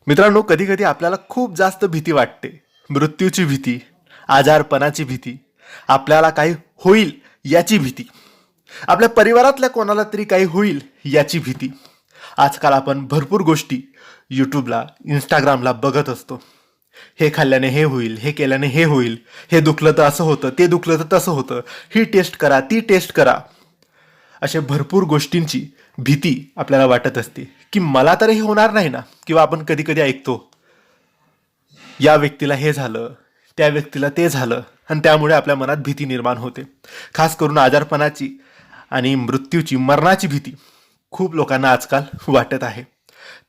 मित्रांनो, कधी कधी आपल्याला खूप जास्त भीती वाटते. मृत्यूची भीती, आजारपणाची भीती, आपल्याला काही होईल याची भीती, आपल्या परिवारातल्या कोणाला तरी काही होईल याची भीती. आजकाल आपण भरपूर गोष्टी यूट्यूबला, इंस्टाग्रामला बघत असतो. हे खाल्ल्याने हे होईल, हे केल्याने हे होईल, हे दुखलं तर असं होतं, ते दुखलं तर तसं होतं, ही टेस्ट करा, ती टेस्ट करा. अशा भरपूर गोष्टींची भीती आपल्याला वाटत असते की मला तर हे होणार नाही ना. किंवा आपण कधी कधी ऐकतो, या व्यक्तीला हे झालं, त्या व्यक्तीला ते झालं, आणि त्यामुळे आपल्या मनात भीती निर्माण होते. खास करून आजारपणाची आणि मृत्यूची, मरणाची भीती खूप लोकांना आजकाल वाटत आहे.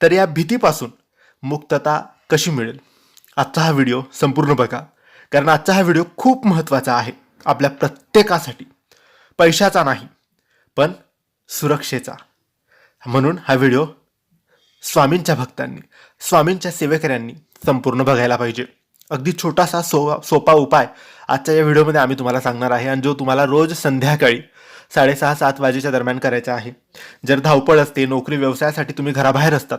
तर या भीतीपासून मुक्तता कशी मिळेल, आजचा हा व्हिडिओ संपूर्ण बघा. कारण आजचा हा व्हिडिओ खूप महत्त्वाचा आहे आपल्या प्रत्येकासाठी. पैशाचा नाही, पण सुरक्षेचा. म्हणून हा व्हिडिओ स्वामींच्या भक्तांनी, स्वामींच्या सेवेकऱ्यांनी संपूर्ण बघायला पाहिजे. अगदी छोटासा सोपा उपाय आजच्या या व्हिडिओमध्ये आम्ही तुम्हाला सांगणार आहे, आणि जो तुम्हाला रोज संध्याकाळी 6:30-7 वाजेच्या दरम्यान करायचा आहे. जर धावपळ असते, नोकरी व्यवसायासाठी तुम्ही घराबाहेर असतात,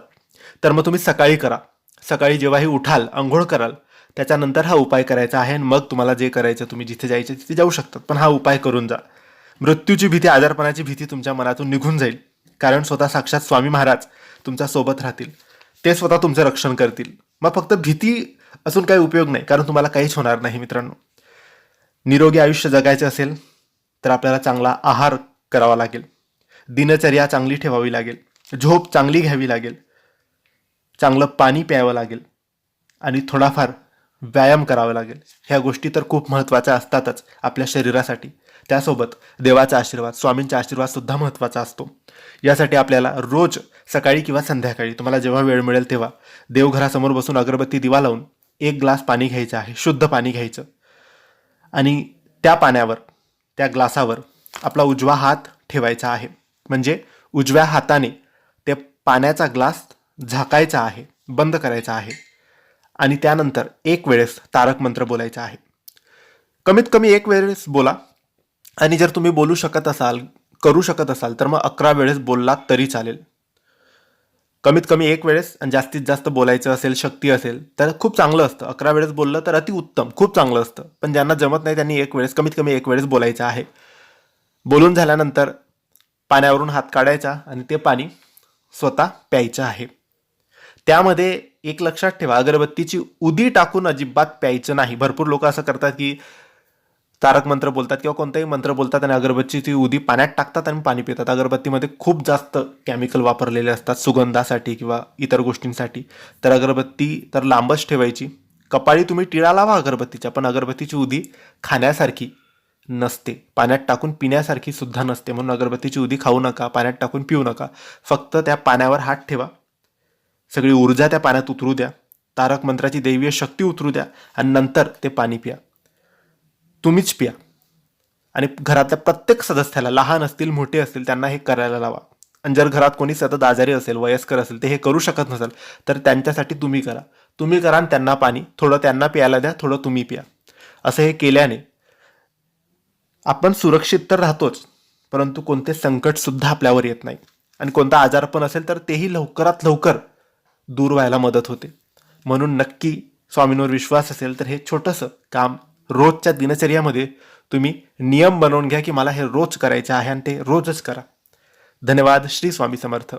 तर मग तुम्ही सकाळी करा. सकाळी जेव्हाही उठाल, अंघोळ कराल, त्याच्यानंतर हा उपाय करायचा आहे. आणि मग तुम्हाला जे करायचं, तुम्ही जिथे जायचे तिथे जाऊ शकतात, पण हा उपाय करून जा. मृत्यूची भीती, आजारपणाची भीती तुमच्या मनातून निघून जाईल. कारण स्वतः साक्षात स्वामी महाराज तुमच्या सोबत राहतील. ते स्वतः तुमचं रक्षण करतील. मग फक्त भीती असून काही उपयोग नाही, कारण तुम्हाला काहीच होणार नाही. मित्रांनो, निरोगी आयुष्य जगायचे असेल तर आपल्याला चांगला आहार करावा लागेल, दिनचर्या चांगली ठेवावी लागेल, झोप चांगली घ्यावी लागेल, चांगलं पाणी प्यावं लागेल, आणि थोडाफार व्यायाम करावा लागेल. ह्या गोष्टी तर खूप महत्त्वाच्या असतातच आपल्या शरीरासाठी. त्यासोबत देवाचा आशीर्वाद, स्वामींचा आशीर्वाद सुद्धा महत्त्वाचा असतो. यासाठी आपल्याला रोज सकाळी किंवा संध्याकाळी, तुम्हाला जेव्हा वेळ मिळेल तेव्हा, देवघरासमोर बसून अगरबत्ती दिवा लावून 1 ग्लास पाणी घ्यायचं आहे, शुद्ध पाणी घ्यायचं. आणि त्या पाण्यावर, त्या ग्लासावर आपला उजवा हात ठेवायचा आहे. म्हणजे उजव्या हाताने ते पाण्याचा ग्लास झाकायचा आहे, बंद करायचा आहे. आणि त्यानंतर 1 वेळेस तारक मंत्र बोलायचा आहे. कमीत कमी 1 वेळेस बोला. आणि जर तुम्ही बोलू शकत असाल, करू शकत असाल, तर मग 11 वेळेस बोललात तरी चालेल. कमीत कमी 1 वेळेस, आणि जास्तीत जास्त बोलायचं असेल, शक्ती असेल तर खूप चांगलं असतं. 11 वेळेस बोललं तर अतिउत्तम, खूप चांगलं असतं. पण ज्यांना जमत नाही त्यांनी 1 वेळेस, कमीत कमी 1 वेळेस बोलायचं आहे. बोलून झाल्यानंतर पाण्यावरून हात काढायचा आणि ते पाणी स्वतः प्यायचं आहे. त्यामध्ये एक लक्षात ठेवा, अगरबत्तीची उदी टाकून अजिबात प्यायचं नाही. भरपूर लोक असं करतात की तारक मंत्र बोलतात किंवा कोणताही मंत्र बोलतात आणि अगरबत्तीची उदी पाण्यात टाकतात आणि पाणी पितात. अगरबत्तीमध्ये खूप जास्त केमिकल वापरलेले असतात सुगंधासाठी किंवा इतर गोष्टींसाठी. तर अगरबत्ती तर लांबच ठेवायची. कपाळी तुम्ही टिळा लावा अगरबत्तीच्या, पण अगरबत्तीची उदी खाण्यासारखी नसते, पाण्यात टाकून पिण्यासारखी सुद्धा नसते. म्हणून अगरबत्तीची उदी खाऊ नका, पाण्यात टाकून पिऊ नका. फक्त त्या पाण्यावर हात ठेवा, सगळी ऊर्जा त्या पाण्यात उतरू द्या, तारक मंत्राची दैवीय शक्ती उतरू द्या, आणि नंतर ते पाणी प्या. तुम्हीच प्या. आणि घरातल्या प्रत्येक सदस्याला, लहान असतील मोठे असतील, त्यांना हे करायला लावा. आणि जर घरात कोणी सतत आजारी असेल, वयस्कर असेल, ते हे करू शकत नसेल, तर त्यांच्यासाठी तुम्ही करा. तुम्ही करा आणि त्यांना पाणी, थोडं त्यांना प्यायला द्या, थोडं तुम्ही प्या. असं हे केल्याने आपण सुरक्षित तर राहतोच, परंतु कोणते संकट सुद्धा आपल्यावर येत नाही. आणि कोणता आजार पण असेल तर तेही लवकरात लवकर दूर व्हायला मदत होते. म्हणून नक्की स्वामींवर विश्वास असेल तर हे छोटंसं काम रोजच्या दिनचर्यामध्ये तुम्ही नियम बनवून घ्या की मला हे रोज करायचे आहे, आणि ते रोजच करा. धन्यवाद. श्री स्वामी समर्थ.